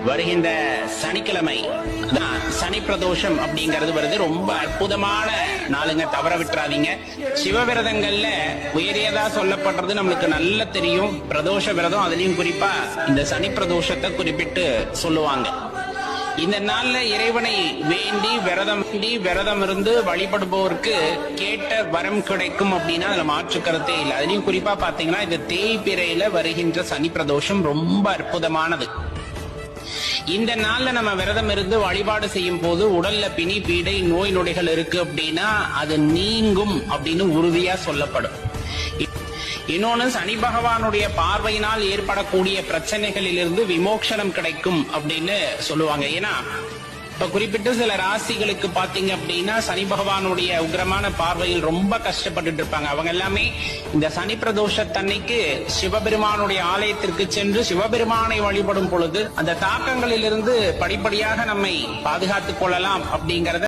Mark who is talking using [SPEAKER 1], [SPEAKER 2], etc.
[SPEAKER 1] வருகின்ற சனிக்கிழமை சனி பிரதோஷம் அப்படிங்கிறது வருது. ரொம்ப அற்புதமான நாளுங்க, தவற விட்டுறாதீங்க. சிவவிரதங்கள்ல உயரியதா சொல்லப்படுறது நம்மளுக்கு நல்லா தெரியும். பிரதோஷ விரதம், அதுலயும் குறிப்பா இந்த சனி பிரதோஷத்தை குறிப்பிட்டு சொல்லுவாங்க. இந்த நாள்ல இறைவனை வேண்டி விரதம் இருந்து வழிபடுபவருக்கு கேட்ட வரம் கிடைக்கும் அப்படின்னா அதுல மாற்று கருத்தே இல்லை. அதுலயும் குறிப்பா பாத்தீங்கன்னா இந்த தேய்பிறையில வருகின்ற சனி பிரதோஷம் ரொம்ப அற்புதமானது. இந்த நாள்ல நம்ம விரதம் இருந்து வழிபாடு செய்யும் போது உடல்ல பிணி பீடை நோய் நொடிகள் இருக்கு அப்படின்னா அது நீங்கும் அப்படின்னு உறுதியா சொல்லப்படும். இன்னொன்னு, சனி பகவானுடைய பார்வையினால் ஏற்படக்கூடிய பிரச்சனைகளிலிருந்து விமோசனம் கிடைக்கும் அப்படின்னு சொல்லுவாங்க. ஏன்னா இப்ப குறிப்பிட்ட சில ராசிகளுக்கு பாத்தீங்க அப்படின்னா சனி பகவானுடைய உக்கிரமான பார்வையில் ரொம்ப கஷ்டப்பட்டு இருப்பாங்க. அவங்க எல்லாமே இந்த சனி பிரதோஷத்தன்னைக்கு சிவபெருமானுடைய ஆலயத்திற்கு சென்று சிவபெருமானை வழிபடும் பொழுது அந்த தாக்கங்களிலிருந்து படிப்படியாக நம்மை பாதுகாத்துக் கொள்ளலாம் அப்படிங்கறத